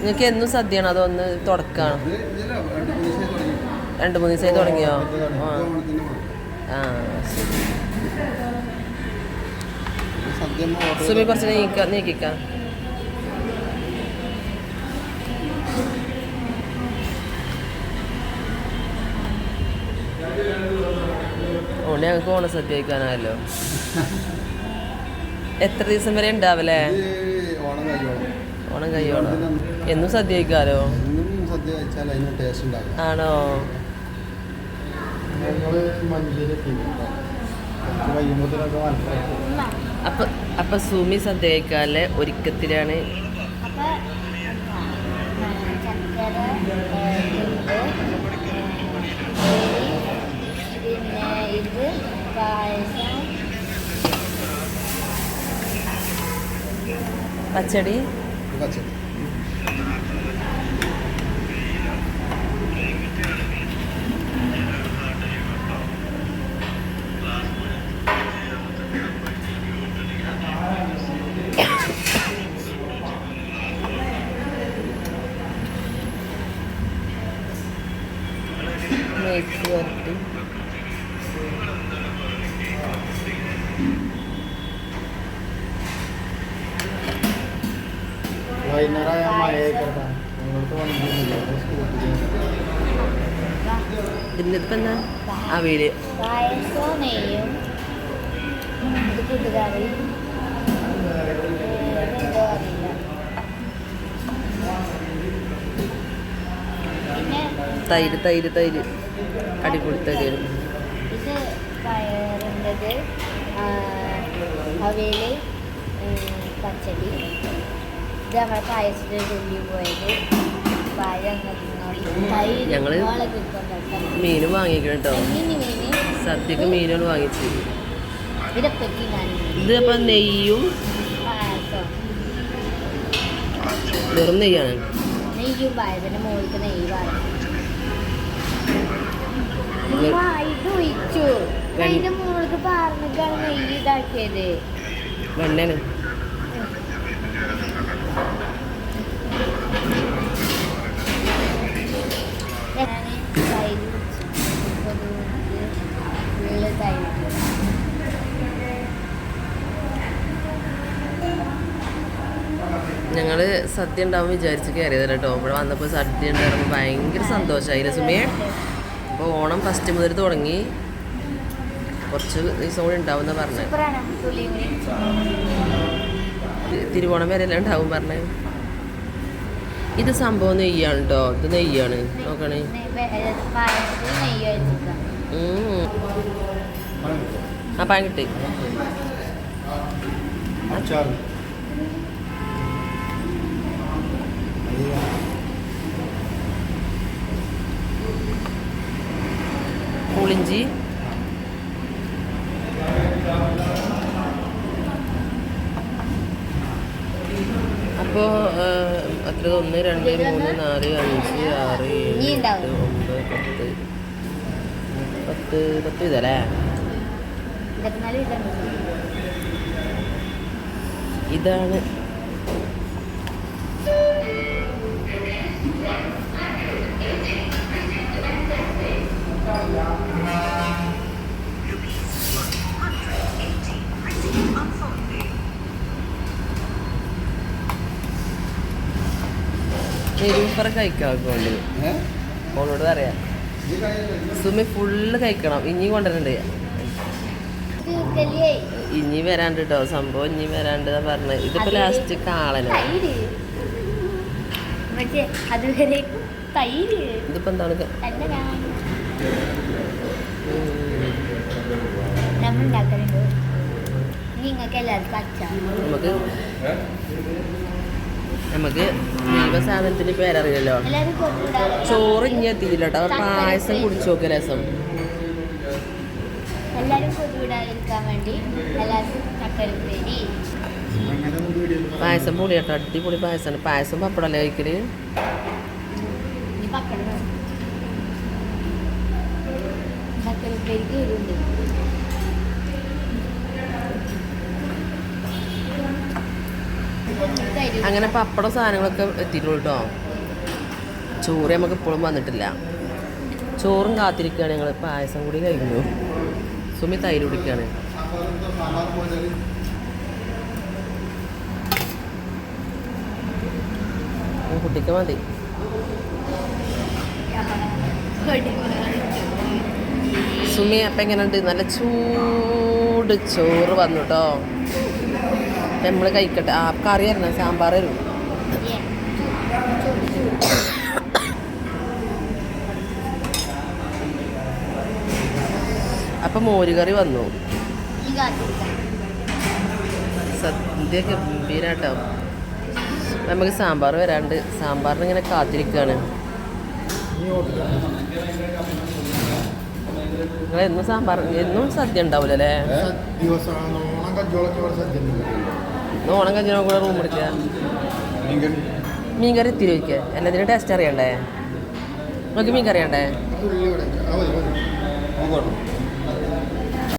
നിങ്ങൾക്ക് എന്നും സദ്യയാണോ അതൊന്ന് തുടക്കാണ്? 2-3 ദിവസമായി തുടങ്ങിയോ? ആ ശരി. സുമി കുറച്ച് നീക്കിക്കാം. ഓണ്ട് ഞങ്ങൾക്ക് ഓണസദ്യ കഴിക്കാനായല്ലോ. എത്ര ദിവസം വരെ ഉണ്ടാവല്ലേ? ഓണം കഴിയോണം. എന്നും സദ്യ കഴിക്കാലോ. ആണോ? അപ്പൊ സുമി സദ്യ കഴിക്കാല്ലേ ഒരുക്കത്തിലാണ്. പച്ചടി നെയ്ക്ക് വരട്ടി ഇതിനിപ്പം എന്താ അവിയല് നെയ്യും കൂട്ടുകറി തൈര് തൈര് തൈര് അടിപൊളി തൈര്. ഇത് പയറിൻ്റെത് അവിയല് പച്ചടി. ഇത് നമ്മുടെ പായസത്തിൽ ഉള്ളി പോയത് ഞങ്ങള് മീനും വാങ്ങിക്കണം കേട്ടോ. സദ്യക്ക് മീനാണ് വാങ്ങിച്ചു. ഇത് അപ്പൊ നെയ്യും വെറും നെയ്യാണ്. നെയ്യും പായസത്തിന്റെ മുകളിൽ നെയ്യ് ഇത് ഒഴിച്ചു. അതിന്റെ മുകളിൽ പറഞ്ഞിട്ടാണ് നെയ്യ് ഇതാക്കിയത്. വെണ്ണയാണ്. ഞങ്ങള് സദ്യ ഉണ്ടാവും വിചാരിച്ച് കയറിയതല്ല കേട്ടോ. ഇവിടെ വന്നപ്പോൾ സദ്യ ഉണ്ടാകുമ്പോൾ ഭയങ്കര സന്തോഷമായില്ലേ സുമിയെ? അപ്പോൾ ഓണം ഫസ്റ്റ് മുതൽ തുടങ്ങി. കുറച്ച് ദിവസം കൂടി ഉണ്ടാവും എന്നാ പറഞ്ഞത്. തിരുവോണം വരെ എല്ലാം ഉണ്ടാവും പറഞ്ഞേ. ഇത് സംഭവം നെയ്യാണ് കേട്ടോ. ഇത് നെയ്യാണ്. നോക്കണേ. ആ പാൻ കിട്ടി. പുളിഞ്ചി അപ്പോൾ അത്ര 1 2 3 4 5 6 7 8 9 10 ഇതല്ലേ? ഇതാണ് നിരൂപ്പറ കഴിക്കാക്കൊണ്ട് ഓളോട് പറയാം. സുമി ഫുള്ള് കഴിക്കണം. ഇനി കൊണ്ടുവരണ്ട്. ഇനി വരാണ്ട് കേട്ടോ. സംഭവം ഇനി വരാണ്ട് പറഞ്ഞത്. ഇതിപ്പോ ലാസ്റ്റ് കാളനോ. ഇതിപ്പോ എന്താണ്? നമുക്ക് ദൈവസാധനത്തിന് പേരറിയില്ലല്ലോ. ചോറ് ഇനി എത്തിയില്ല കേട്ടോ. പായസം കുടിച്ചു നോക്കുക. രസം. പായസം പൊടി കേട്ടോ. അടിപൊളി പായസമാണ്. പായസം പപ്പടല്ലേ കഴിക്കല്? അങ്ങനെ പപ്പടം സാധനങ്ങളൊക്കെ എത്തിയിട്ടുള്ളൂ കേട്ടോ. ചോറ് നമുക്ക് ഇപ്പോഴും വന്നിട്ടില്ല. ചോറും കാത്തിരിക്കുകയാണ് ഞങ്ങൾ. പായസം കൂടി കഴിഞ്ഞു. സുമി തൈര് കുടിക്കുകയാണ്. കുട്ടിക്ക് മതി. സുമി അപ്പം എങ്ങനെയുണ്ട്? നല്ല ചൂട് ചോറ് വന്നു കേട്ടോ. നമ്മൾ കഴിക്കട്ടെ. ആ കറി ആയിരുന്നു, സാമ്പാർ ആയിരുന്നു. അപ്പം മോരുകറി വന്നു. സദ്യ ഗംഭീരാട്ടോ. നമുക്ക് സാമ്പാർ വരാണ്ട്. സാമ്പാറിന് ഇങ്ങനെ കാത്തിരിക്കുകയാണ്. നിങ്ങൾ എന്നും സാമ്പാർ, എന്നും സദ്യ ഉണ്ടാവില്ല അല്ലേ? ഓണം കഞ്ചിനോ കൂടെ റൂം എടുക്കുക. മീൻകറി ഇത്തിരി വയ്ക്കുക. എല്ലാത്തിനും ടേസ്റ്റ് അറിയണ്ടേ? നമുക്ക് മീൻകറി അറിയണ്ടേ?